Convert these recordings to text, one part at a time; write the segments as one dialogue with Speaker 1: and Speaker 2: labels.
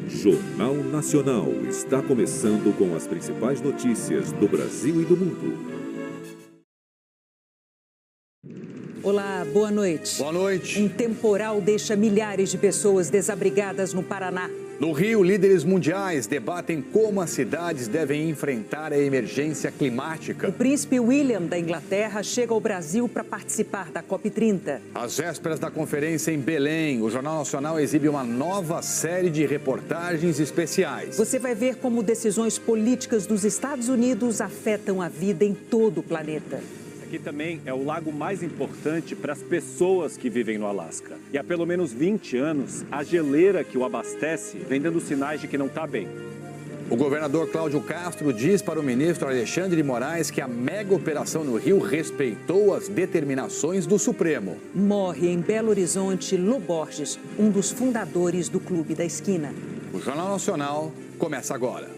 Speaker 1: Jornal Nacional está começando com as principais notícias do Brasil e do mundo.
Speaker 2: Olá, boa noite.
Speaker 3: Boa noite.
Speaker 2: Um temporal deixa milhares de pessoas desabrigadas no Paraná.
Speaker 3: No Rio, líderes mundiais debatem como as cidades devem enfrentar a emergência climática.
Speaker 2: O príncipe William da Inglaterra chega ao Brasil para participar da COP30.
Speaker 3: Às vésperas da conferência em Belém, o Jornal Nacional exibe uma nova série de reportagens especiais.
Speaker 2: Você vai ver como decisões políticas dos Estados Unidos afetam a vida em todo o planeta.
Speaker 4: Aqui também é o lago mais importante para as pessoas que vivem no Alasca. E há pelo menos 20 anos, a geleira que o abastece vem dando sinais de que não está bem.
Speaker 3: O governador Cláudio Castro diz para o ministro Alexandre de Moraes que a mega operação no Rio respeitou as determinações do Supremo.
Speaker 2: Morre em Belo Horizonte Lô Borges, um dos fundadores do Clube da Esquina.
Speaker 3: O Jornal Nacional começa agora.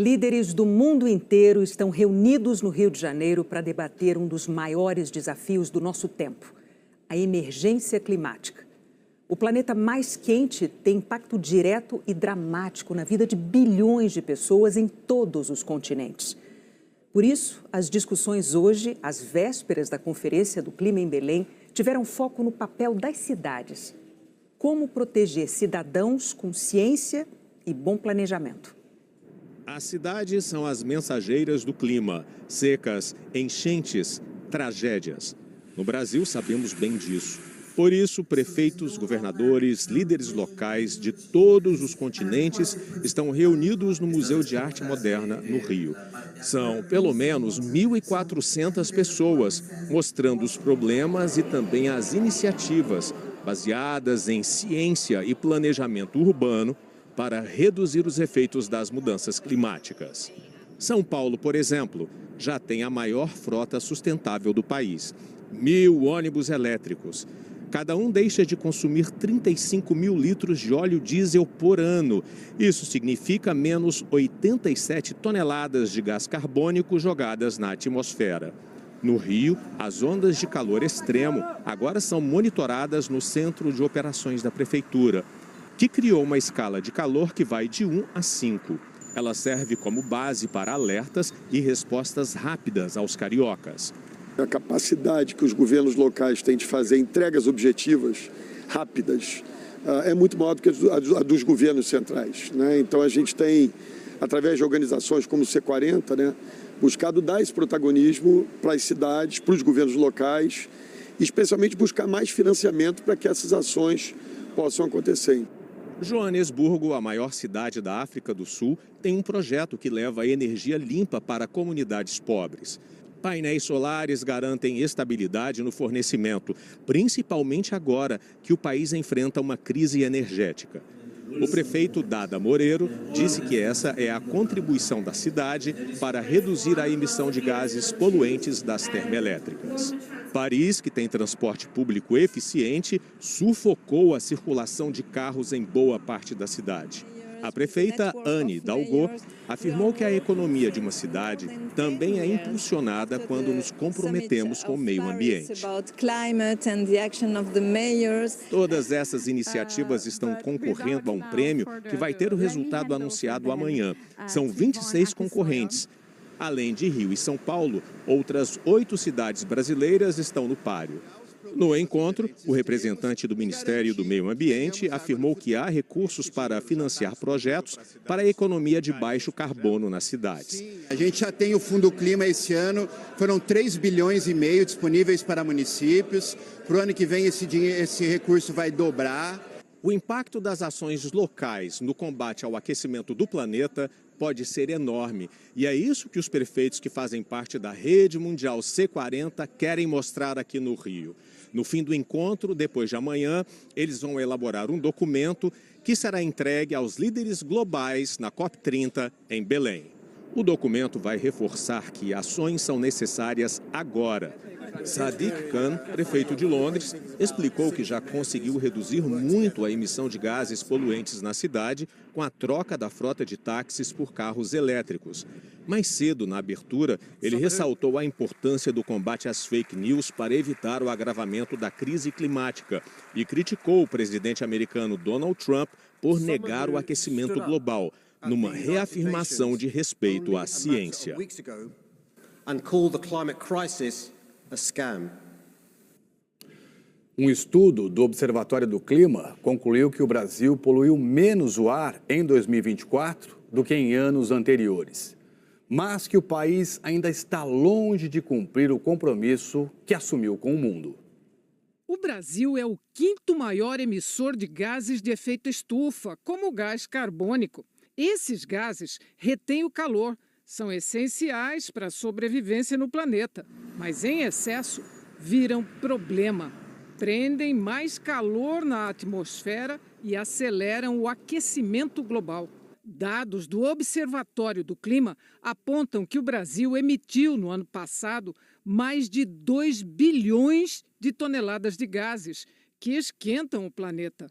Speaker 2: Líderes do mundo inteiro estão reunidos no Rio de Janeiro para debater um dos maiores desafios do nosso tempo, a emergência climática. O planeta mais quente tem impacto direto e dramático na vida de bilhões de pessoas em todos os continentes. Por isso, as discussões hoje, às vésperas da Conferência do Clima em Belém, tiveram foco no papel das cidades. Como proteger cidadãos com ciência e bom planejamento.
Speaker 5: As cidades são as mensageiras do clima, secas, enchentes, tragédias. No Brasil, sabemos bem disso. Por isso, prefeitos, governadores, líderes locais de todos os continentes estão reunidos no Museu de Arte Moderna, no Rio. São pelo menos 1.400 pessoas, mostrando os problemas e também as iniciativas baseadas em ciência e planejamento urbano para reduzir os efeitos das mudanças climáticas. São Paulo, por exemplo, já tem a maior frota sustentável do país. 1.000 ônibus elétricos. Cada um deixa de consumir 35 mil litros de óleo diesel por ano. Isso significa menos 87 toneladas de gás carbônico jogadas na atmosfera. No Rio, as ondas de calor extremo agora são monitoradas no Centro de Operações da Prefeitura, que criou uma escala de calor que vai de 1 a 5. Ela serve como base para alertas e respostas rápidas aos cariocas.
Speaker 6: A capacidade que os governos locais têm de fazer entregas objetivas rápidas é muito maior do que a dos governos centrais, né? Então a gente tem, através de organizações como o C40, né, buscado dar esse protagonismo para as cidades, para os governos locais, e especialmente buscar mais financiamento para que essas ações possam acontecer.
Speaker 5: Joanesburgo, a maior cidade da África do Sul, tem um projeto que leva energia limpa para comunidades pobres. Painéis solares garantem estabilidade no fornecimento, principalmente agora que o país enfrenta uma crise energética. O prefeito Dada Moreiro disse que essa é a contribuição da cidade para reduzir a emissão de gases poluentes das termoelétricas. Paris, que tem transporte público eficiente, sufocou a circulação de carros em boa parte da cidade. A prefeita Anne Hidalgo afirmou que a economia de uma cidade também é impulsionada quando nos comprometemos com o meio ambiente. Todas essas iniciativas estão concorrendo a um prêmio que vai ter o resultado anunciado amanhã. São 26 concorrentes. Além de Rio e São Paulo, outras 8 cidades brasileiras estão no páreo. No encontro, o representante do Ministério do Meio Ambiente afirmou que há recursos para financiar projetos para a economia de baixo carbono nas cidades.
Speaker 7: A gente já tem o Fundo Clima esse ano, foram 3,5 bilhões disponíveis para municípios. Para o ano que vem esse recurso vai dobrar.
Speaker 5: O impacto das ações locais no combate ao aquecimento do planeta pode ser enorme. E é isso que os prefeitos que fazem parte da Rede Mundial C40 querem mostrar aqui no Rio. No fim do encontro, depois de amanhã, eles vão elaborar um documento que será entregue aos líderes globais na COP30 em Belém. O documento vai reforçar que ações são necessárias agora. Sadiq Khan, prefeito de Londres, explicou que já conseguiu reduzir muito a emissão de gases poluentes na cidade com a troca da frota de táxis por carros elétricos. Mais cedo, na abertura, ele ressaltou a importância do combate às fake news para evitar o agravamento da crise climática e criticou o presidente americano Donald Trump por negar o aquecimento global, numa reafirmação de respeito à ciência.
Speaker 3: Um estudo do Observatório do Clima concluiu que o Brasil poluiu menos o ar em 2024 do que em anos anteriores, mas que o país ainda está longe de cumprir o compromisso que assumiu com o mundo.
Speaker 8: O Brasil é o quinto maior emissor de gases de efeito estufa, como o gás carbônico. Esses gases retêm o calor, são essenciais para a sobrevivência no planeta, mas em excesso viram problema. Prendem mais calor na atmosfera e aceleram o aquecimento global. Dados do Observatório do Clima apontam que o Brasil emitiu no ano passado mais de 2 bilhões de toneladas de gases que esquentam o planeta.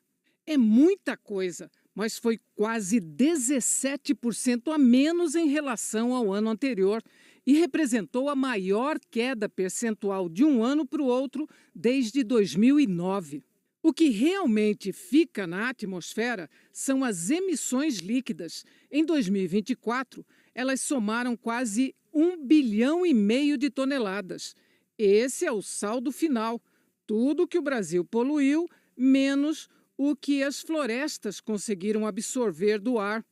Speaker 8: É muita coisa, mas foi quase 17% a menos em relação ao ano anterior e representou a maior queda percentual de um ano para o outro desde 2009. O que realmente fica na atmosfera são as emissões líquidas. Em 2024, elas somaram quase 1,5 bilhão de toneladas. Esse é o saldo final, tudo que o Brasil poluiu, menos o que as florestas conseguiram absorver do ar.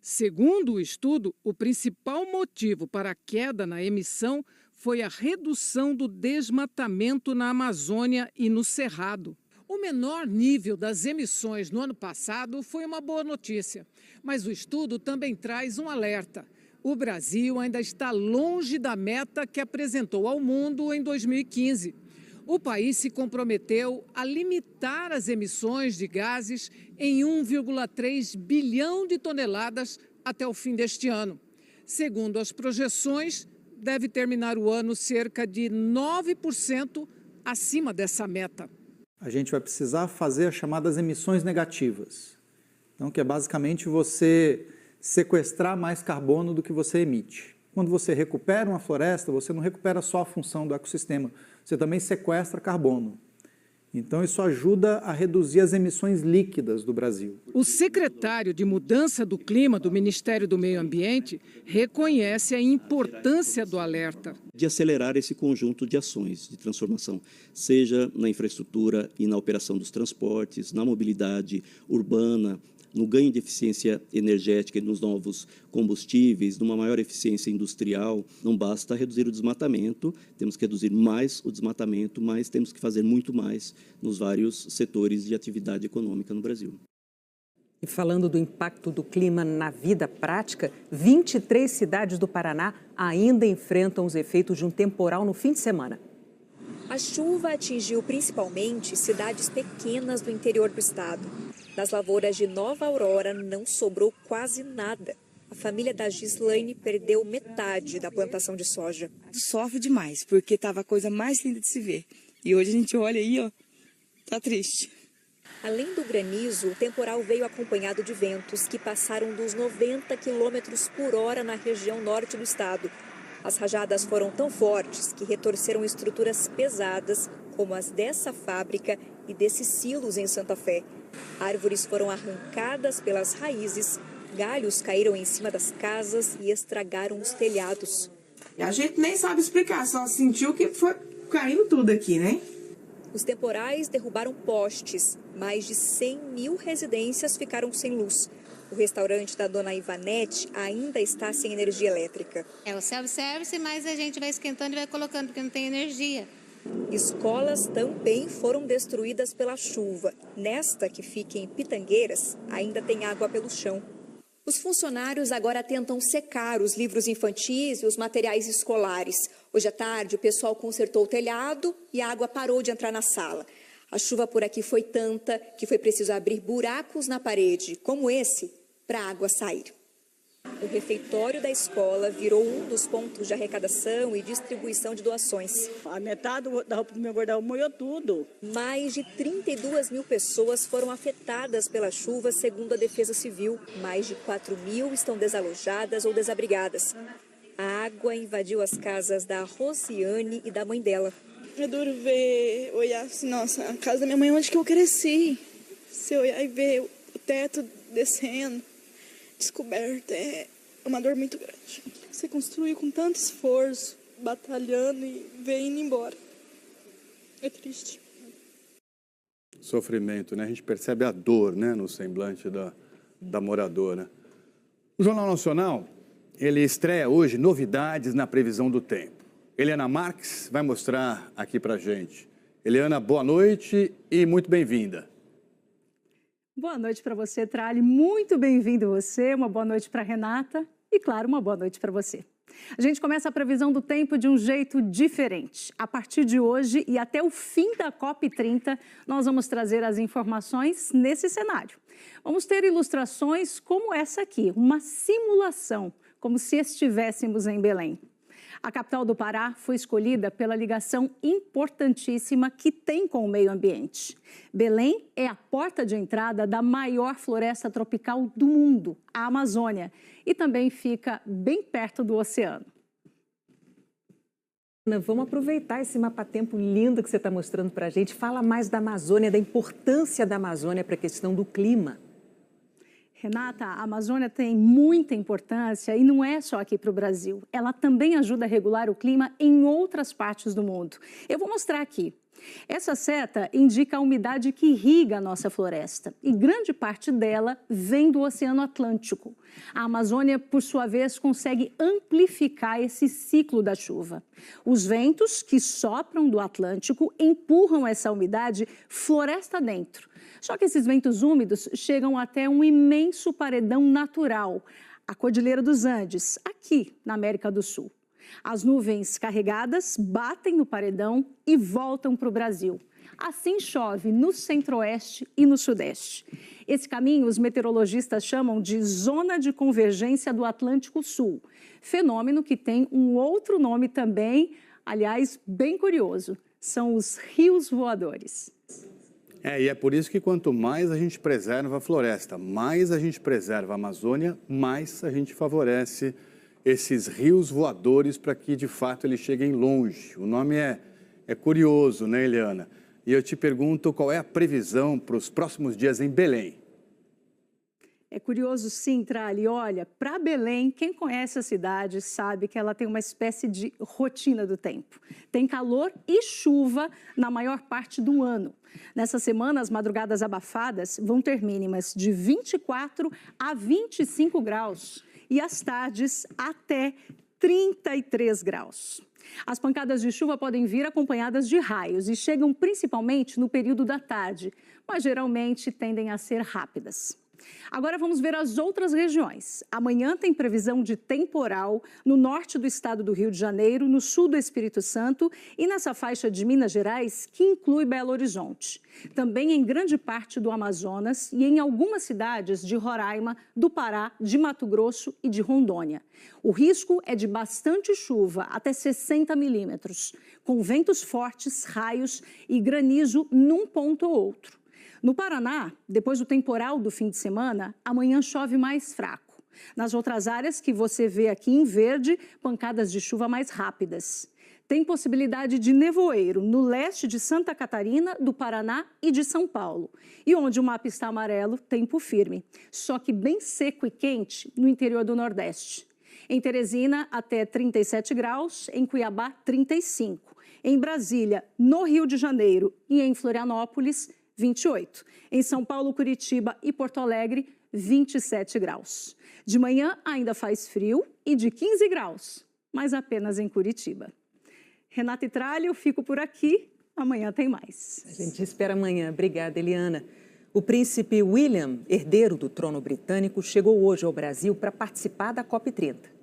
Speaker 8: Segundo o estudo, o principal motivo para a queda na emissão foi a redução do desmatamento na Amazônia e no Cerrado. O menor nível das emissões no ano passado foi uma boa notícia, mas o estudo também traz um alerta. O Brasil ainda está longe da meta que apresentou ao mundo em 2015. O país se comprometeu a limitar as emissões de gases em 1,3 bilhão de toneladas até o fim deste ano. Segundo as projeções, deve terminar o ano cerca de 9% acima dessa meta.
Speaker 9: A gente vai precisar fazer as chamadas emissões negativas. Então, que é basicamente você sequestrar mais carbono do que você emite. Quando você recupera uma floresta, você não recupera só a função do ecossistema, você também sequestra carbono. Então, isso ajuda a reduzir as emissões líquidas do Brasil.
Speaker 8: O secretário de Mudança do Clima do Ministério do Meio Ambiente reconhece a importância do alerta.
Speaker 10: De acelerar esse conjunto de ações de transformação, seja na infraestrutura e na operação dos transportes, na mobilidade urbana, no ganho de eficiência energética e nos novos combustíveis, numa maior eficiência industrial. Não basta reduzir o desmatamento, temos que reduzir mais o desmatamento, mas temos que fazer muito mais nos vários setores de atividade econômica no Brasil.
Speaker 2: E falando do impacto do clima na vida prática, 23 cidades do Paraná ainda enfrentam os efeitos de um temporal no fim de semana.
Speaker 11: A chuva atingiu principalmente cidades pequenas do interior do estado. Das lavouras de Nova Aurora não sobrou quase nada. A família da Gislaine perdeu metade da plantação de soja.
Speaker 12: Sofre demais, porque estava a coisa mais linda de se ver. E hoje a gente olha aí, ó, tá triste.
Speaker 11: Além do granizo, o temporal veio acompanhado de ventos que passaram dos 90 quilômetros por hora na região norte do estado. As rajadas foram tão fortes que retorceram estruturas pesadas, como as dessa fábrica e desses silos em Santa Fé. Árvores foram arrancadas pelas raízes, galhos caíram em cima das casas e estragaram os telhados.
Speaker 12: A gente nem sabe explicar, só sentiu que foi caindo tudo aqui, né?
Speaker 11: Os temporais derrubaram postes. Mais de 100 mil residências ficaram sem luz. O restaurante da dona Ivanete ainda está sem energia elétrica.
Speaker 13: É o self-service, mas a gente vai esquentando e vai colocando, porque não tem energia.
Speaker 11: Escolas também foram destruídas pela chuva. Nesta, que fica em Pitangueiras, ainda tem água pelo chão. Os funcionários agora tentam secar os livros infantis e os materiais escolares. Hoje à tarde, o pessoal consertou o telhado e a água parou de entrar na sala. A chuva por aqui foi tanta que foi preciso abrir buracos na parede, como esse, para a água sair. O refeitório da escola virou um dos pontos de arrecadação e distribuição de doações.
Speaker 14: A metade da roupa do meu guarda-roupa molhou tudo.
Speaker 11: Mais de 32 mil pessoas foram afetadas pela chuva, segundo a Defesa Civil. Mais de 4 mil estão desalojadas ou desabrigadas. A água invadiu as casas da Rosiane e da mãe dela.
Speaker 15: É duro ver, olhar assim, nossa, a casa da minha mãe onde que eu cresci. Se olhar e ver o teto descendo, descoberto, é uma dor muito grande. Você construiu com tanto esforço, batalhando e ver indo embora. É triste.
Speaker 3: Sofrimento, né? A gente percebe a dor, né, no semblante da moradora. O Jornal Nacional, ele estreia hoje novidades na previsão do tempo. Eliana Marques vai mostrar aqui pra gente. Eliana, boa noite e muito bem-vinda.
Speaker 16: Boa noite para você, Trali. Muito bem-vindo você. Uma boa noite para Renata e, claro, uma boa noite para você. A gente começa a previsão do tempo de um jeito diferente. A partir de hoje e até o fim da COP30, nós vamos trazer as informações nesse cenário. Vamos ter ilustrações como essa aqui, uma simulação, como se estivéssemos em Belém. A capital do Pará foi escolhida pela ligação importantíssima que tem com o meio ambiente. Belém é a porta de entrada da maior floresta tropical do mundo, a Amazônia, e também fica bem perto do oceano.
Speaker 2: Vamos aproveitar esse mapa-tempo lindo que você está mostrando para a gente. Fala mais da Amazônia, da importância da Amazônia para a questão do clima.
Speaker 16: Renata, a Amazônia tem muita importância e não é só aqui para o Brasil. Ela também ajuda a regular o clima em outras partes do mundo. Eu vou mostrar aqui. Essa seta indica a umidade que irriga a nossa floresta e grande parte dela vem do Oceano Atlântico. A Amazônia, por sua vez, consegue amplificar esse ciclo da chuva. Os ventos que sopram do Atlântico empurram essa umidade floresta dentro. Só que esses ventos úmidos chegam até um imenso paredão natural, a Cordilheira dos Andes, aqui na América do Sul. As nuvens carregadas batem no paredão e voltam para o Brasil. Assim chove no centro-oeste e no sudeste. Esse caminho os meteorologistas chamam de Zona de Convergência do Atlântico Sul, fenômeno que tem um outro nome também, aliás, bem curioso, são os rios voadores.
Speaker 3: E é por isso que quanto mais a gente preserva a floresta, mais a gente preserva a Amazônia, mais a gente favorece esses rios voadores para que, de fato, eles cheguem longe. O nome é curioso, né, Eliana? E eu te pergunto qual é a previsão para os próximos dias em Belém.
Speaker 16: É curioso sim, Trali. Olha, para Belém, quem conhece a cidade sabe que ela tem uma espécie de rotina do tempo. Tem calor e chuva na maior parte do ano. Nessa semana, as madrugadas abafadas vão ter mínimas de 24 a 25 graus e as tardes até 33 graus. As pancadas de chuva podem vir acompanhadas de raios e chegam principalmente no período da tarde, mas geralmente tendem a ser rápidas. Agora vamos ver as outras regiões. Amanhã tem previsão de temporal no norte do estado do Rio de Janeiro, no sul do Espírito Santo e nessa faixa de Minas Gerais, que inclui Belo Horizonte. Também em grande parte do Amazonas e em algumas cidades de Roraima, do Pará, de Mato Grosso e de Rondônia. O risco é de bastante chuva, até 60 milímetros, com ventos fortes, raios e granizo num ponto ou outro. No Paraná, depois do temporal do fim de semana, amanhã chove mais fraco. Nas outras áreas que você vê aqui em verde, pancadas de chuva mais rápidas. Tem possibilidade de nevoeiro no leste de Santa Catarina, do Paraná e de São Paulo. E onde o mapa está amarelo, tempo firme. Só que bem seco e quente no interior do Nordeste. Em Teresina, até 37 graus, em Cuiabá, 35. Em Brasília, no Rio de Janeiro e em Florianópolis, 28. Em São Paulo, Curitiba e Porto Alegre, 27 graus. De manhã ainda faz frio e de 15 graus, mas apenas em Curitiba. Renata e Tralha, eu fico por aqui. Amanhã tem mais.
Speaker 2: A gente espera amanhã. Obrigada, Eliana. O príncipe William, herdeiro do trono britânico, chegou hoje ao Brasil para participar da COP30.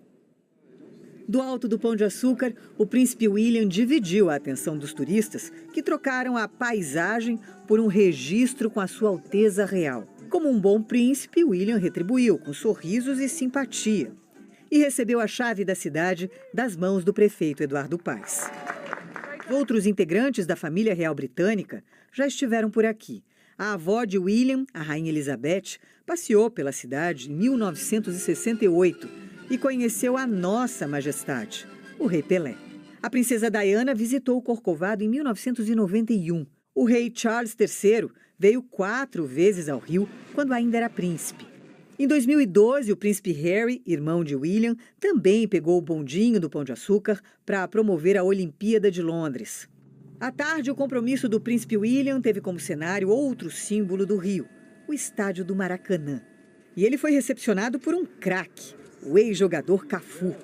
Speaker 17: Do alto do Pão de Açúcar, o príncipe William dividiu a atenção dos turistas que trocaram a paisagem por um registro com a sua Alteza Real. Como um bom príncipe, William retribuiu com sorrisos e simpatia e recebeu a chave da cidade das mãos do prefeito Eduardo Paes. Outros integrantes da família real britânica já estiveram por aqui. A avó de William, a rainha Elizabeth, passeou pela cidade em 1968 e conheceu a Nossa Majestade, o rei Pelé. A princesa Diana visitou o Corcovado em 1991. O rei Charles III veio 4 vezes ao Rio quando ainda era príncipe. Em 2012, o príncipe Harry, irmão de William, também pegou o bondinho do Pão de Açúcar para promover a Olimpíada de Londres. À tarde, o compromisso do príncipe William teve como cenário outro símbolo do Rio, o estádio do Maracanã. E ele foi recepcionado por um craque, o ex-jogador Cafu.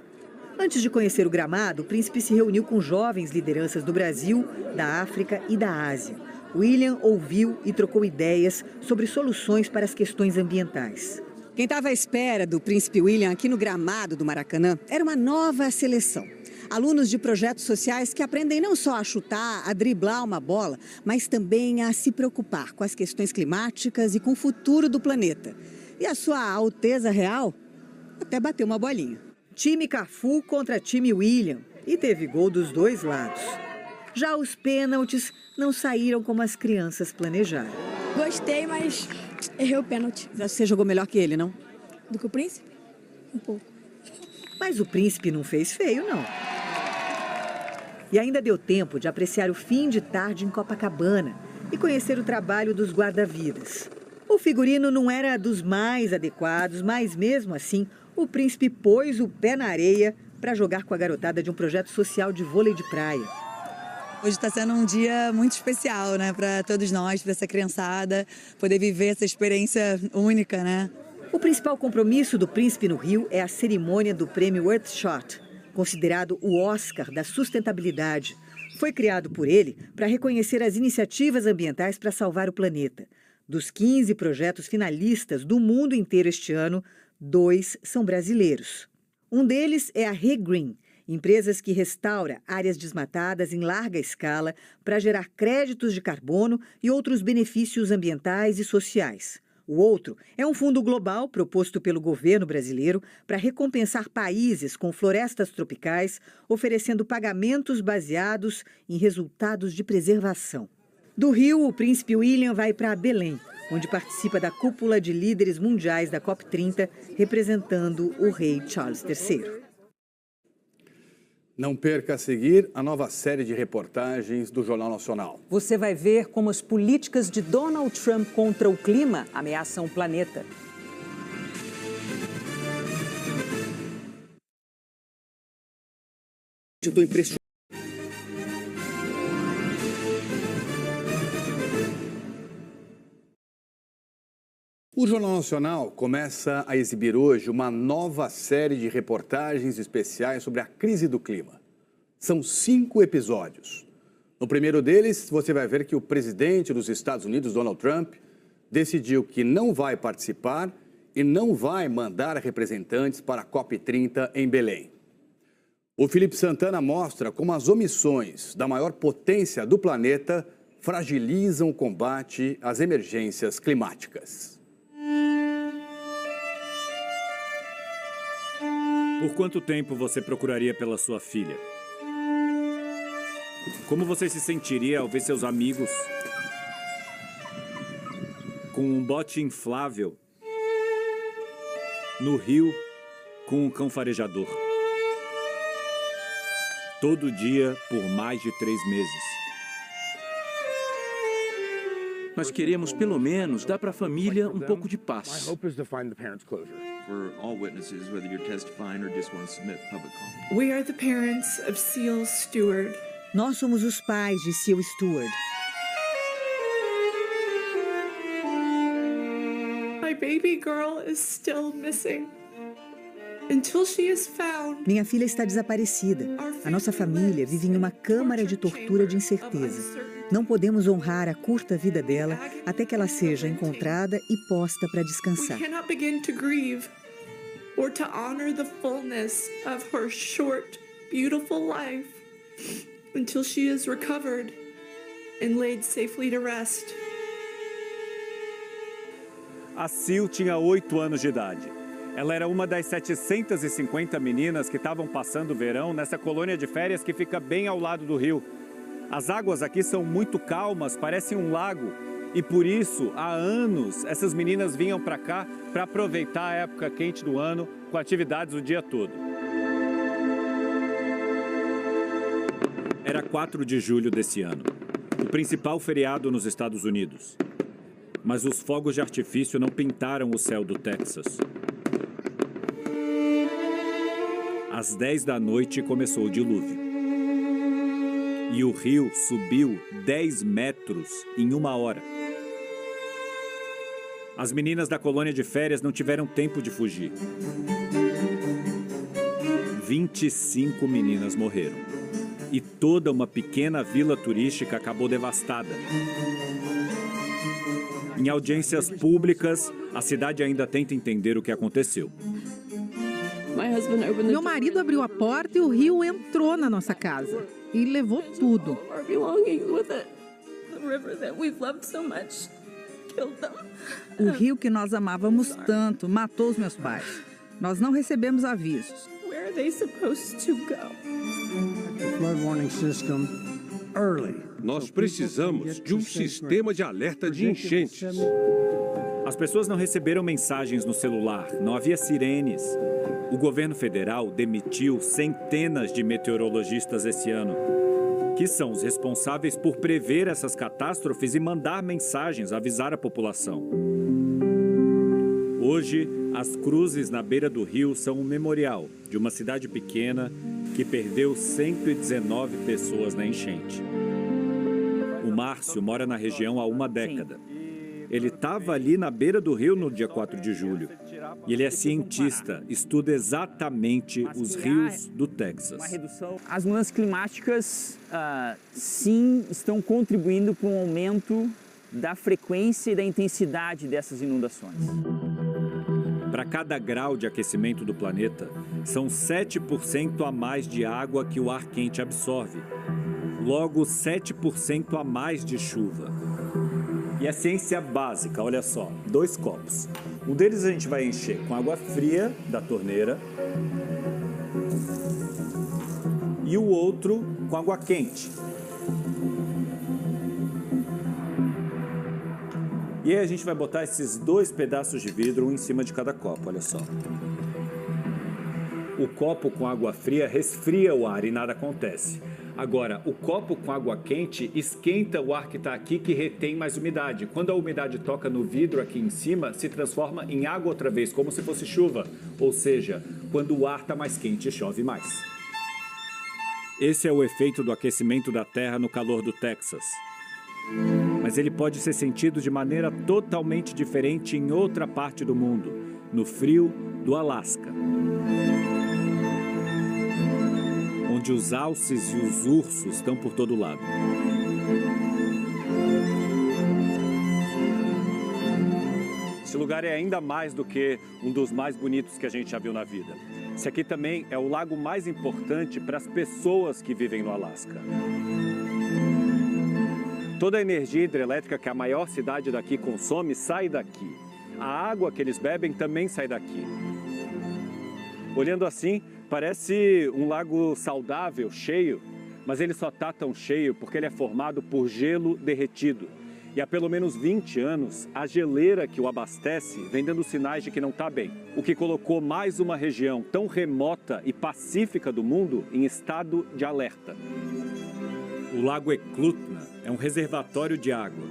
Speaker 17: Antes de conhecer o gramado, o príncipe se reuniu com jovens lideranças do Brasil, da África e da Ásia. William ouviu e trocou ideias sobre soluções para as questões ambientais.
Speaker 2: Quem estava à espera do príncipe William aqui no gramado do Maracanã era uma nova seleção. Alunos de projetos sociais que aprendem não só a chutar, a driblar uma bola, mas também a se preocupar com as questões climáticas e com o futuro do planeta. E a sua Alteza Real até bateu uma bolinha.
Speaker 17: Time Cafu contra time William, e teve gol dos dois lados. Já os pênaltis não saíram como as crianças planejaram.
Speaker 15: Gostei, mas errei o pênalti.
Speaker 2: Você jogou melhor que ele, não?
Speaker 15: Do que o príncipe? Um pouco.
Speaker 17: Mas o príncipe não fez feio, não. E ainda deu tempo de apreciar o fim de tarde em Copacabana e conhecer o trabalho dos guarda-vidas. O figurino não era dos mais adequados, mas mesmo assim, o príncipe pôs o pé na areia para jogar com a garotada de um projeto social de vôlei de praia.
Speaker 18: Hoje está sendo um dia muito especial, né, para todos nós, para essa criançada, poder viver essa experiência única, né?
Speaker 17: O principal compromisso do príncipe no Rio é a cerimônia do prêmio Earthshot, considerado o Oscar da sustentabilidade. Foi criado por ele para reconhecer as iniciativas ambientais para salvar o planeta. Dos 15 projetos finalistas do mundo inteiro este ano, 2 são brasileiros. Um deles é a ReGreen, empresas que restaura áreas desmatadas em larga escala para gerar créditos de carbono e outros benefícios ambientais e sociais. O outro é um fundo global proposto pelo governo brasileiro para recompensar países com florestas tropicais, oferecendo pagamentos baseados em resultados de preservação. Do Rio, o príncipe William vai para Belém, onde participa da cúpula de líderes mundiais da COP30, representando o rei Charles III.
Speaker 3: Não perca a seguir a nova série de reportagens do Jornal Nacional.
Speaker 2: Você vai ver como as políticas de Donald Trump contra o clima ameaçam o planeta.
Speaker 3: Eu estou impressionado. O Jornal Nacional começa a exibir hoje uma nova série de reportagens especiais sobre a crise do clima. São 5 episódios. No primeiro deles, você vai ver que o presidente dos Estados Unidos, Donald Trump, decidiu que não vai participar e não vai mandar representantes para a COP30 em Belém. O Felipe Santana mostra como as omissões da maior potência do planeta fragilizam o combate às emergências climáticas.
Speaker 4: Por quanto tempo você procuraria pela sua filha? Como você se sentiria ao ver seus amigos com um bote inflável no rio com um cão farejador? Todo dia por mais de 3 meses.
Speaker 19: Nós queremos, pelo menos, dar para a família um pouco de paz.
Speaker 20: We are the parents of Seal Stewart.
Speaker 17: Nós somos os pais de Seal Stewart.
Speaker 20: My baby girl is still missing. Until she is found.
Speaker 17: Minha filha está desaparecida. A nossa família vive em uma câmara de tortura de incerteza. Não podemos honrar a curta vida dela até que ela seja encontrada e posta para descansar.
Speaker 20: We cannot begin to grieve or to honor the fullness of her short, beautiful life until she is recovered and laid safely to rest.
Speaker 4: A Sil tinha 8 anos de idade. Ela era uma das 750 meninas que estavam passando o verão nessa colônia de férias que fica bem ao lado do rio. As águas aqui são muito calmas, parecem um lago. E por isso, há anos, essas meninas vinham para cá para aproveitar a época quente do ano com atividades o dia todo. Era 4 de julho desse ano, o principal feriado nos Estados Unidos. Mas os fogos de artifício não pintaram o céu do Texas. Às 10 da noite começou o dilúvio. E o rio subiu 10 metros em 1 hora. As meninas da colônia de férias não tiveram tempo de fugir. 25 meninas morreram. E toda uma pequena vila turística acabou devastada. Em audiências públicas, a cidade ainda tenta entender o que aconteceu.
Speaker 21: Meu marido abriu a porta e o rio entrou na nossa casa e levou tudo.
Speaker 22: O rio que nós amávamos tanto matou os meus pais. Nós não recebemos avisos.
Speaker 23: Nós precisamos de um sistema de alerta de enchentes.
Speaker 4: As pessoas não receberam mensagens no celular, não havia sirenes. O governo federal demitiu centenas de meteorologistas esse ano, que são os responsáveis por prever essas catástrofes e mandar mensagens, avisar a população. Hoje, as cruzes na beira do rio são um memorial de uma cidade pequena que perdeu 119 pessoas na enchente. O Márcio mora na região há uma década. Ele estava ali na beira do rio no dia 4 de julho. E ele é cientista, estuda exatamente os rios do Texas.
Speaker 24: As mudanças climáticas, sim, estão contribuindo para um aumento da frequência e da intensidade dessas inundações.
Speaker 4: Para cada grau de aquecimento do planeta, são 7% a mais de água que o ar quente absorve. Logo, 7% a mais de chuva. E a ciência básica, olha só, 2 copos. Um deles a gente vai encher com água fria da torneira e o outro com água quente. E aí a gente vai botar esses 2 pedaços de vidro, um em cima de cada copo, olha só. O copo com água fria resfria o ar e nada acontece. Agora, o copo com água quente esquenta o ar que está aqui, que retém mais umidade. Quando a umidade toca no vidro aqui em cima, se transforma em água outra vez, como se fosse chuva. Ou seja, quando o ar está mais quente, chove mais. Esse é o efeito do aquecimento da Terra no calor do Texas. Mas ele pode ser sentido de maneira totalmente diferente em outra parte do mundo, no frio do Alasca, onde os alces e os ursos estão por todo lado. Esse lugar é ainda mais do que um dos mais bonitos que a gente já viu na vida. Esse aqui também é o lago mais importante para as pessoas que vivem no Alasca. Toda a energia hidrelétrica que a maior cidade daqui consome sai daqui. A água que eles bebem também sai daqui. Olhando assim, parece um lago saudável, cheio, mas ele só está tão cheio porque ele é formado por gelo derretido. E há pelo menos 20 anos, a geleira que o abastece vem dando sinais de que não está bem, o que colocou mais uma região tão remota e pacífica do mundo em estado de alerta. O Lago Eklutna é um reservatório de água,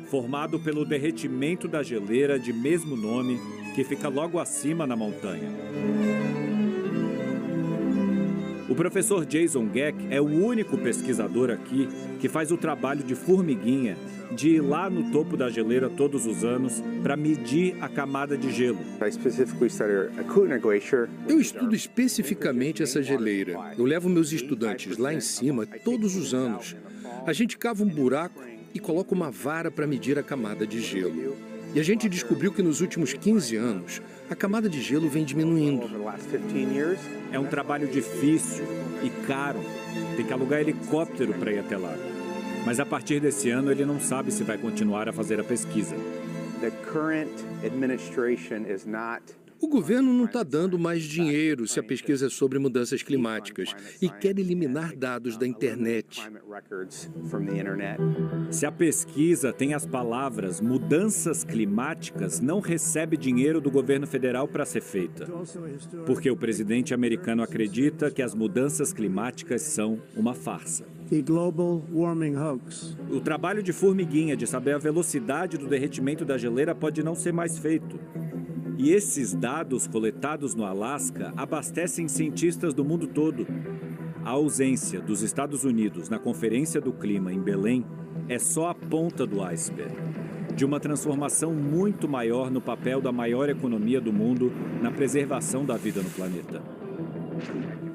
Speaker 4: formado pelo derretimento da geleira de mesmo nome, que fica logo acima na montanha. O professor Jason Geck é o único pesquisador aqui que faz o trabalho de formiguinha de ir lá no topo da geleira todos os anos para medir a camada de gelo.
Speaker 23: Eu estudo especificamente essa geleira. Eu levo meus estudantes lá em cima todos os anos. A gente cava um buraco e coloca uma vara para medir a camada de gelo. E a gente descobriu que nos últimos 15 anos, a camada de gelo vem diminuindo.
Speaker 4: É um trabalho difícil e caro. Tem que alugar helicóptero para ir até lá. Mas a partir desse ano, ele não sabe se vai continuar a fazer a pesquisa.
Speaker 23: O governo não está dando mais dinheiro se a pesquisa é sobre mudanças climáticas e quer eliminar dados da internet.
Speaker 4: Se a pesquisa tem as palavras mudanças climáticas, não recebe dinheiro do governo federal para ser feita. Porque o presidente americano acredita que as mudanças climáticas são uma farsa. O trabalho de formiguinha de saber a velocidade do derretimento da geleira pode não ser mais feito. E esses dados coletados no Alasca abastecem cientistas do mundo todo. A ausência dos Estados Unidos na Conferência do Clima em Belém é só a ponta do iceberg de uma transformação muito maior no papel da maior economia do mundo na preservação da vida no planeta.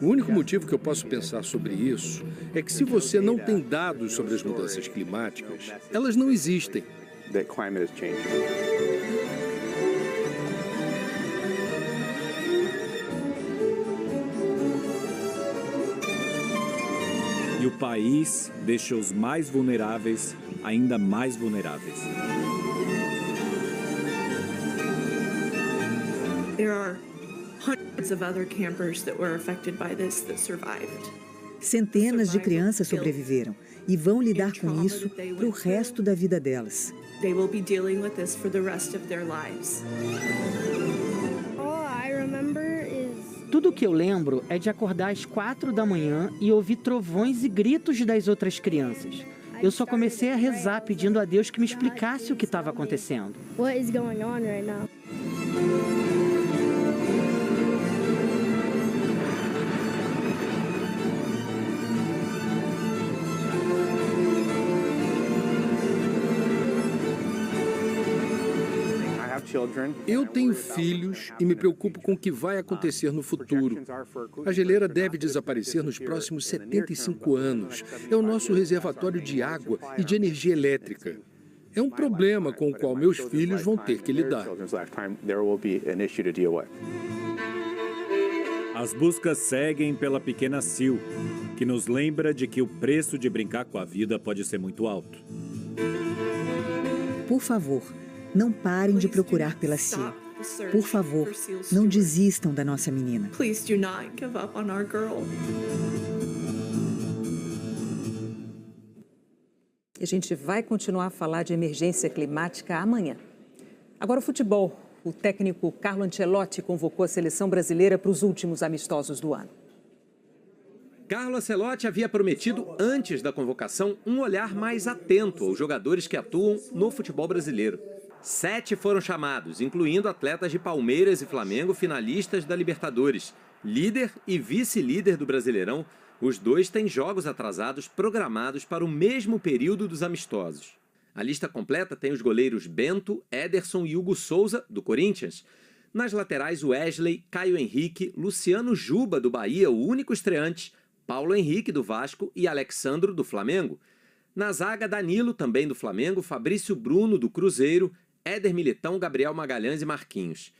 Speaker 23: O único motivo que eu posso pensar sobre isso é que se você não tem dados sobre as mudanças climáticas, elas não existem.
Speaker 4: E o país deixa os mais vulneráveis ainda mais vulneráveis.
Speaker 20: There are hundreds of other campers that were affected by this that survived.
Speaker 17: Centenas de crianças sobreviveram e vão lidar com isso para o resto da vida delas.
Speaker 20: They will be dealing with this for the rest of their lives.
Speaker 1: Tudo o que eu lembro é de acordar às 4 da manhã e ouvir trovões e gritos das outras crianças. Eu só comecei a rezar pedindo a Deus que me explicasse o que estava acontecendo.
Speaker 5: What is going on right now?
Speaker 23: Eu tenho filhos e me preocupo com o que vai acontecer no futuro. A geleira deve desaparecer nos próximos 75 anos. É o nosso reservatório de água e de energia elétrica. É um problema com o qual meus filhos vão ter que lidar.
Speaker 4: As buscas seguem pela pequena Sil, que nos lembra de que o preço de brincar com a vida pode ser muito alto.
Speaker 17: Por favor, não parem de procurar pela Sil. Por favor, não desistam da nossa menina.
Speaker 20: Please do not give up on our girl.
Speaker 2: E a gente vai continuar a falar de emergência climática amanhã. Agora o futebol. O técnico Carlo Ancelotti convocou a seleção brasileira para os últimos amistosos do ano.
Speaker 6: Carlo Ancelotti havia prometido, antes da convocação, um olhar mais atento aos jogadores que atuam no futebol brasileiro. 7 foram chamados, incluindo atletas de Palmeiras e Flamengo, finalistas da Libertadores. Líder e vice-líder do Brasileirão, os dois têm jogos atrasados programados para o mesmo período dos amistosos. A lista completa tem os goleiros Bento, Ederson e Hugo Souza, do Corinthians. Nas laterais, Wesley, Caio Henrique, Luciano Juba, do Bahia, o único estreante, Paulo Henrique, do Vasco e Alexandro, do Flamengo. Na zaga, Danilo, também do Flamengo, Fabrício Bruno, do Cruzeiro, Éder Militão, Gabriel Magalhães e Marquinhos.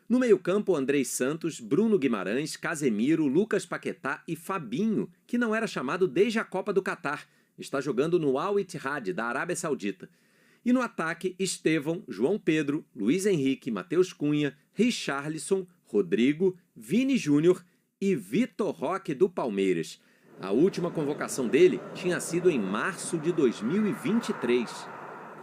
Speaker 6: No meio-campo, Andrei Santos, Bruno Guimarães, Casemiro, Lucas Paquetá e Fabinho, que não era chamado desde a Copa do Catar. Está jogando no Al Ittihad, da Arábia Saudita. E no ataque, Estevão, João Pedro, Luiz Henrique, Matheus Cunha, Richarlison, Rodrigo, Vini Júnior e Vitor Roque, do Palmeiras. A última convocação dele tinha sido em março de 2023.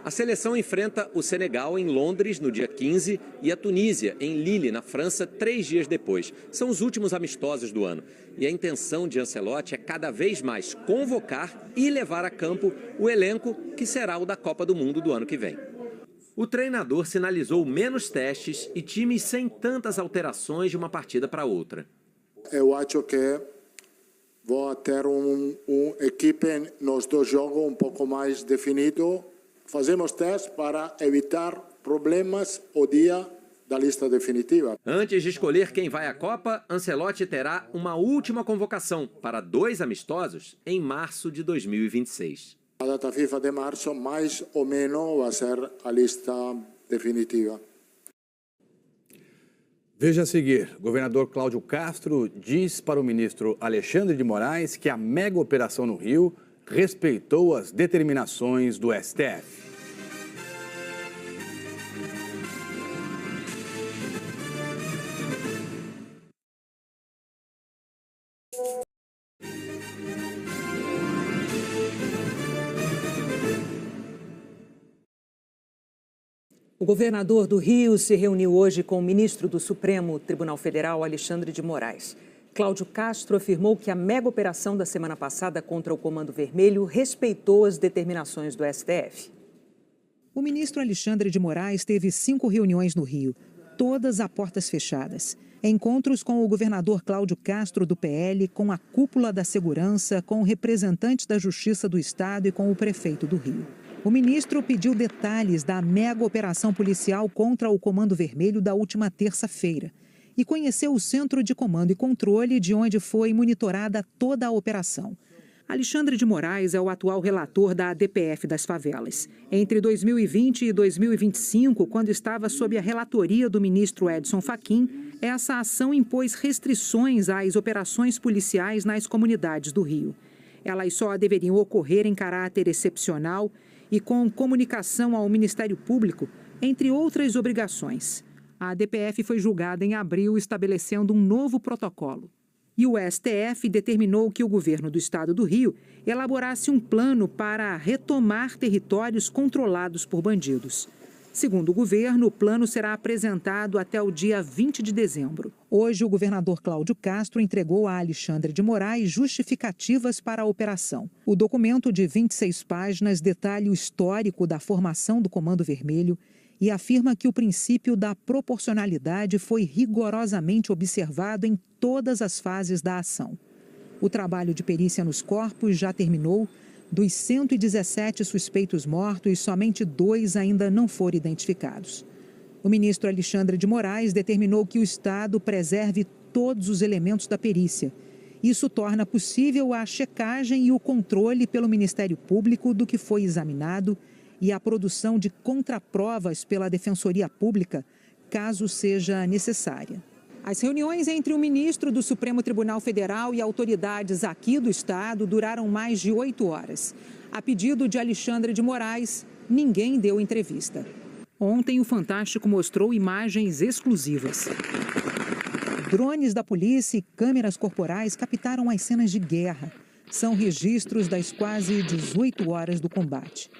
Speaker 6: A seleção enfrenta o Senegal em Londres no dia 15 e a Tunísia em Lille, na França, 3 dias depois. São os últimos amistosos do ano. E a intenção de Ancelotti é cada vez mais convocar e levar a campo o elenco que será o da Copa do Mundo do ano que vem. O treinador sinalizou menos testes e times sem tantas alterações de uma partida para outra.
Speaker 7: Eu acho que vou ter equipe nos 2 jogos um pouco mais definido. Fazemos testes para evitar problemas o dia da lista definitiva.
Speaker 6: Antes de escolher quem vai à Copa, Ancelotti terá uma última convocação para 2 amistosos em março de 2026.
Speaker 7: A data FIFA de março, mais ou menos, vai ser a lista definitiva.
Speaker 3: Veja a seguir, o governador Cláudio Castro diz para o ministro Alexandre de Moraes que a mega operação no Rio respeitou as determinações do STF.
Speaker 2: O governador do Rio se reuniu hoje com o ministro do Supremo Tribunal Federal, Alexandre de Moraes. Cláudio Castro afirmou que a mega operação da semana passada contra o Comando Vermelho respeitou as determinações do STF.
Speaker 8: O ministro Alexandre de Moraes teve 5 reuniões no Rio, todas a portas fechadas. Encontros com o governador Cláudio Castro, do PL, com a cúpula da segurança, com representantes da Justiça do Estado e com o prefeito do Rio. O ministro pediu detalhes da mega operação policial contra o Comando Vermelho da última terça-feira e conheceu o Centro de Comando e Controle, de onde foi monitorada toda a operação. Alexandre de Moraes é o atual relator da DPF das favelas. Entre 2020 e 2025, quando estava sob a relatoria do ministro Edson Fachin, essa ação impôs restrições às operações policiais nas comunidades do Rio. Elas só deveriam ocorrer em caráter excepcional e com comunicação ao Ministério Público, entre outras obrigações. A DPF foi julgada em abril, estabelecendo um novo protocolo. E o STF determinou que o governo do estado do Rio elaborasse um plano para retomar territórios controlados por bandidos. Segundo o governo, o plano será apresentado até o dia 20 de dezembro. Hoje, o governador Cláudio Castro entregou a Alexandre de Moraes justificativas para a operação. O documento de 26 páginas detalha o histórico da formação do Comando Vermelho e afirma que o princípio da proporcionalidade foi rigorosamente observado em todas as fases da ação. O trabalho de perícia nos corpos já terminou. Dos 117 suspeitos mortos, somente 2 ainda não foram identificados. O ministro Alexandre de Moraes determinou que o Estado preserve todos os elementos da perícia. Isso torna possível a checagem e o controle pelo Ministério Público do que foi examinado e a produção de contraprovas pela Defensoria Pública, caso seja necessária. As reuniões entre o ministro do Supremo Tribunal Federal e autoridades aqui do Estado duraram mais de 8 horas. A pedido de Alexandre de Moraes, ninguém deu entrevista. Ontem, o Fantástico mostrou imagens exclusivas. Drones da polícia e câmeras corporais captaram as cenas de guerra. São registros das quase 18 horas do combate.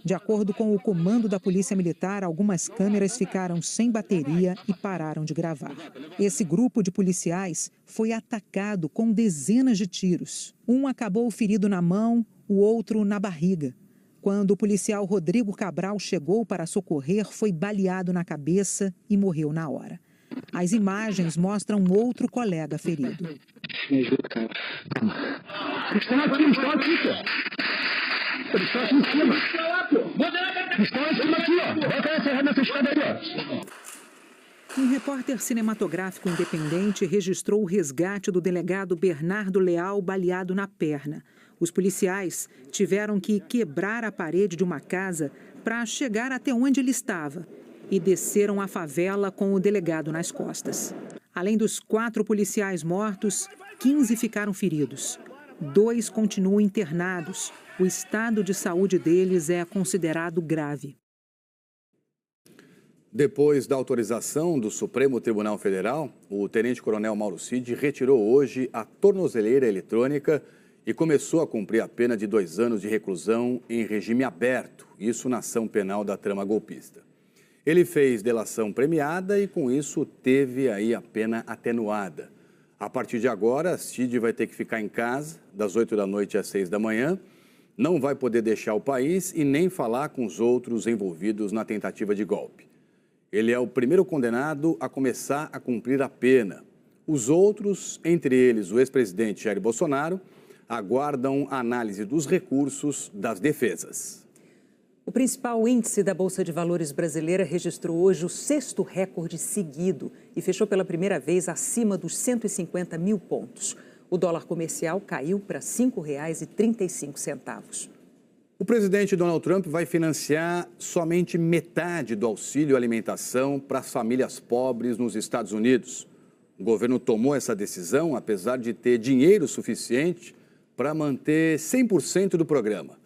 Speaker 8: De acordo com o comando da Polícia Militar, algumas câmeras ficaram sem bateria e pararam de gravar. Esse grupo de policiais foi atacado com dezenas de tiros. Um acabou ferido na mão, o outro na barriga. Quando o policial Rodrigo Cabral chegou para socorrer, foi baleado na cabeça e morreu na hora. As imagens mostram outro colega ferido.
Speaker 9: Me ajuda, cara. Estão aqui, Eles estão aqui em cima. Estão em cima aqui, ó. Bota essa escada aí, ó.
Speaker 8: Um repórter cinematográfico independente registrou o resgate do delegado Bernardo Leal baleado na perna. Os policiais tiveram que quebrar a parede de uma casa para chegar até onde ele estava e desceram a favela com o delegado nas costas. Além dos 4 policiais mortos, 15 ficaram feridos. 2 continuam internados. O estado de saúde deles é considerado grave.
Speaker 3: Depois da autorização do Supremo Tribunal Federal, o tenente-coronel Mauro Cid retirou hoje a tornozeleira eletrônica e começou a cumprir a pena de 2 anos de reclusão em regime aberto, isso na ação penal da trama golpista. Ele fez delação premiada e, com isso, teve aí a pena atenuada. A partir de agora, Cid vai ter que ficar em casa, das 8 da noite às 6 da manhã, não vai poder deixar o país e nem falar com os outros envolvidos na tentativa de golpe. Ele é o primeiro condenado a começar a cumprir a pena. Os outros, entre eles o ex-presidente Jair Bolsonaro, aguardam a análise dos recursos das defesas.
Speaker 2: O principal índice da Bolsa de Valores brasileira registrou hoje o 6º recorde seguido e fechou pela primeira vez acima dos 150 mil pontos. O dólar comercial caiu para R$ 5,35.
Speaker 3: O presidente Donald Trump vai financiar somente metade do auxílio alimentação para as famílias pobres nos Estados Unidos. O governo tomou essa decisão apesar de ter dinheiro suficiente para manter 100% do programa.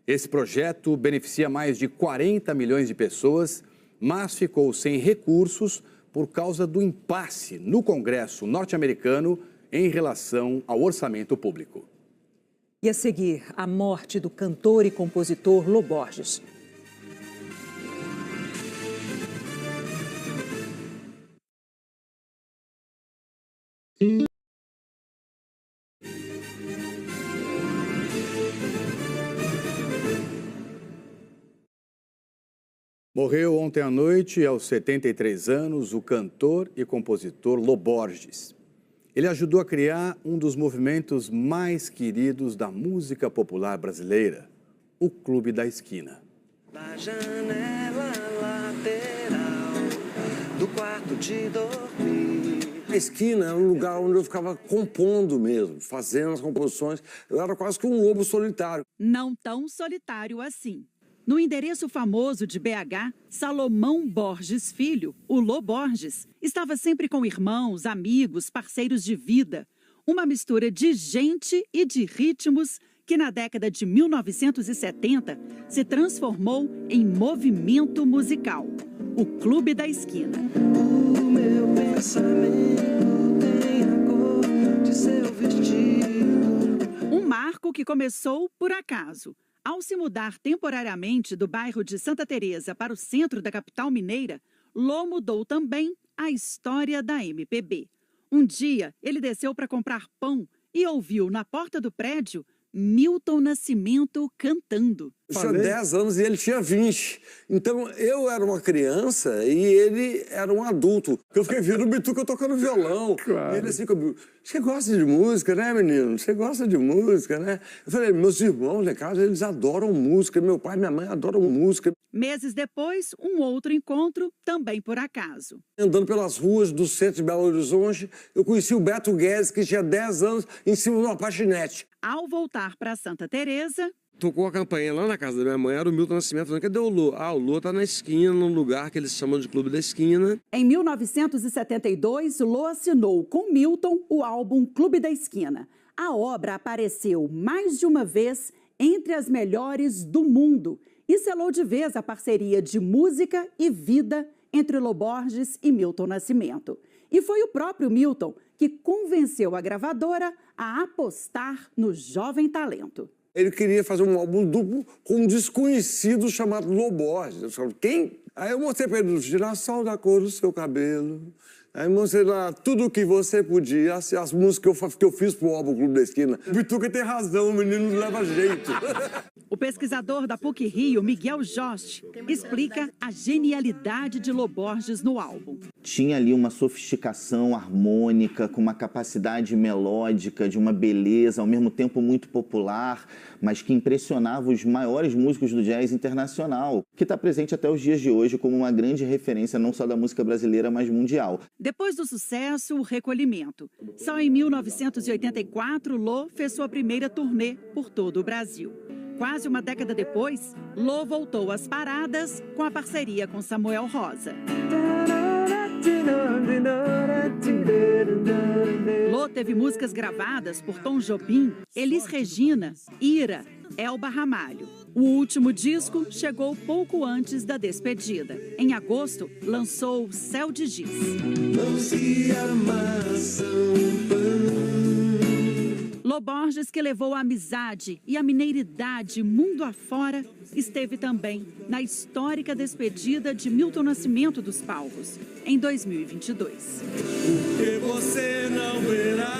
Speaker 3: Esse projeto beneficia mais de 40 milhões de pessoas, mas ficou sem recursos por causa do impasse no Congresso norte-americano em relação ao orçamento público.
Speaker 2: E a seguir, a morte do cantor e compositor Lô Borges.
Speaker 3: Morreu ontem à noite, aos 73 anos, o cantor e compositor Lô Borges. Ele ajudou a criar um dos movimentos mais queridos da música popular brasileira, o Clube da Esquina.
Speaker 10: Da janela lateral do quarto de dormir. A esquina era um lugar onde eu ficava compondo mesmo, fazendo as composições. Eu era quase que um lobo solitário.
Speaker 12: Não tão solitário assim. No endereço famoso de BH, Salomão Borges Filho, o Lô Borges, estava sempre com irmãos, amigos, parceiros de vida. Uma mistura de gente e de ritmos que na década de 1970 se transformou em movimento musical, o Clube da Esquina.
Speaker 10: O meu pensamento tem a cor de seu vestido.
Speaker 12: Um marco que começou por acaso. Ao se mudar temporariamente do bairro de Santa Teresa para o centro da capital mineira, Lô mudou também a história da MPB. Um dia, ele desceu para comprar pão e ouviu na porta do prédio Milton Nascimento cantando.
Speaker 10: Eu tinha 10 anos e ele tinha 20. Então, eu era uma criança e ele era um adulto. Eu fiquei vendo o Bituca tocando violão. Claro. E ele assim comigo, você gosta de música, né, menino? Você gosta de música, né? Eu falei, meus irmãos lá em casa, eles adoram música. Meu pai e minha mãe adoram música.
Speaker 12: Meses depois, um outro encontro, também por acaso.
Speaker 10: Andando pelas ruas do centro de Belo Horizonte, eu conheci o Beto Guedes, que tinha 10 anos, em cima de uma patinete.
Speaker 12: Ao voltar para Santa Teresa,
Speaker 10: tocou a campainha lá na casa da minha mãe, era o Milton Nascimento, falando, cadê o Lô? Ah, o Lô tá na esquina, num lugar que eles chamam de Clube da Esquina.
Speaker 12: Em 1972, Lô assinou com Milton o álbum Clube da Esquina. A obra apareceu mais de uma vez entre as melhores do mundo e selou de vez a parceria de música e vida entre Lô Borges e Milton Nascimento. E foi o próprio Milton que convenceu a gravadora a apostar no jovem talento.
Speaker 10: Ele queria fazer um álbum duplo com um desconhecido chamado Lô Borges. Eu falei, quem? Aí eu mostrei para ele, girassol da cor do seu cabelo. Aí mostrei lá tudo o que você podia, as músicas que eu fiz pro álbum Clube da Esquina. O Bituca tem razão, o menino não leva jeito.
Speaker 12: O pesquisador da PUC-Rio, Miguel Jost, explica a genialidade de Lô Borges no álbum.
Speaker 13: Tinha ali uma sofisticação harmônica, com uma capacidade melódica, de uma beleza, ao mesmo tempo muito popular, mas que impressionava os maiores músicos do jazz internacional, que está presente até os dias de hoje como uma grande referência não só da música brasileira, mas mundial.
Speaker 12: Depois do sucesso, o recolhimento. Só em 1984, Lô fez sua primeira turnê por todo o Brasil. Quase uma década depois, Lô voltou às paradas com a parceria com Samuel Rosa. Lô teve músicas gravadas por Tom Jobim, Elis Regina, Ira, Elba Ramalho. O último disco chegou pouco antes da despedida. Em agosto, lançou Céu de Giz.
Speaker 10: Não se amassam
Speaker 12: Lô Borges, que levou a amizade e a mineiridade mundo afora, esteve também na histórica despedida de Milton Nascimento dos palcos, em 2022.
Speaker 10: Porque você não verá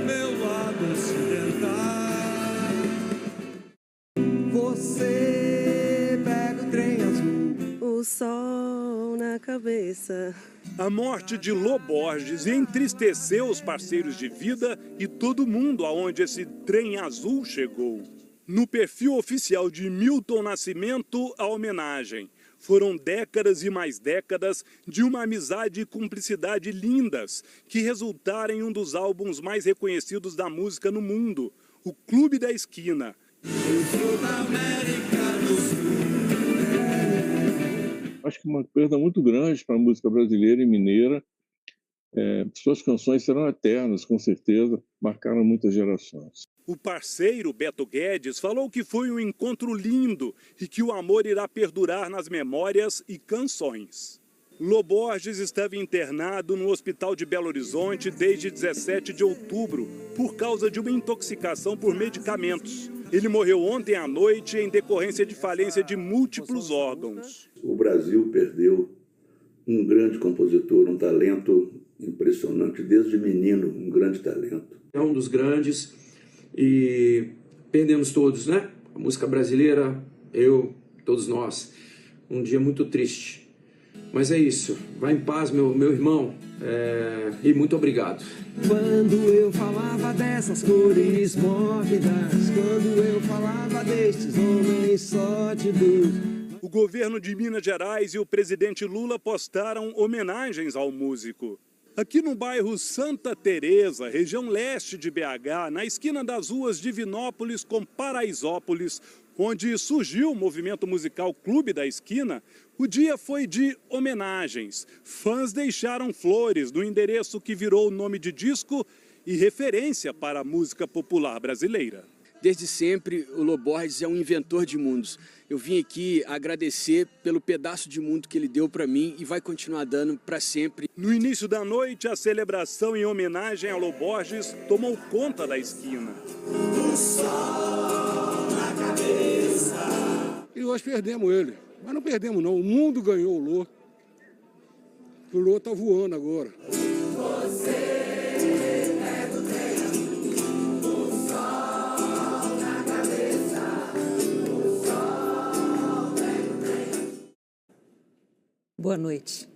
Speaker 10: meu lado ocidental. Você pega o trem azul, o sol na cabeça.
Speaker 14: A morte de Lô Borges entristeceu os parceiros de vida e todo mundo aonde esse trem azul chegou. No perfil oficial de Milton Nascimento, a homenagem. Foram décadas e mais décadas de uma amizade e cumplicidade lindas, que resultaram em um dos álbuns mais reconhecidos da música no mundo, o Clube da Esquina.
Speaker 25: Acho que uma perda muito grande para a música brasileira e mineira. Suas canções serão eternas, com certeza, marcaram muitas gerações.
Speaker 14: O parceiro Beto Guedes falou que foi um encontro lindo e que o amor irá perdurar nas memórias e canções. Lô Borges estava internado no Hospital de Belo Horizonte desde 17 de outubro por causa de uma intoxicação por medicamentos. Ele morreu ontem à noite em decorrência de falência de múltiplos órgãos.
Speaker 26: O Brasil perdeu um grande compositor, um talento impressionante, desde menino, um grande talento.
Speaker 27: É um dos grandes e perdemos todos, né? A música brasileira
Speaker 11: todos nós, um dia muito triste. Mas é isso. Vai em paz, meu irmão. E muito obrigado.
Speaker 15: Quando eu falava dessas cores mórbidas, quando eu falava destes homens sórdidos.
Speaker 14: O governo de Minas Gerais e o presidente Lula postaram homenagens ao músico. Aqui no bairro Santa Teresa, região leste de BH, na esquina das ruas Divinópolis com Paraisópolis, onde surgiu o movimento musical Clube da Esquina, o dia foi de homenagens. Fãs deixaram flores no endereço que virou nome de disco e referência para a música popular brasileira.
Speaker 16: Desde sempre, o Lô Borges é um inventor de mundos. Eu vim aqui agradecer pelo pedaço de mundo que ele deu para mim e vai continuar dando para sempre.
Speaker 14: No início da noite, a celebração em homenagem ao Lô Borges tomou conta da esquina.
Speaker 15: O sol na cabeça.
Speaker 18: E nós perdemos ele. Mas não perdemos não, o mundo ganhou o Lô. O Lô tá voando agora.
Speaker 15: Você é do trem, o sol na cabeça, o sol é do trem.
Speaker 2: Boa noite.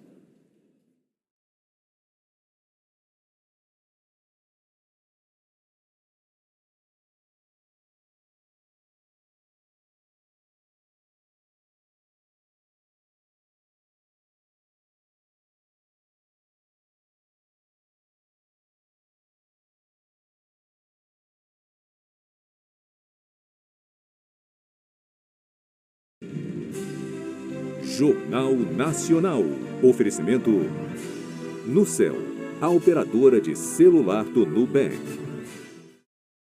Speaker 19: Jornal Nacional. Oferecimento Nucel, a operadora de celular do Nubank.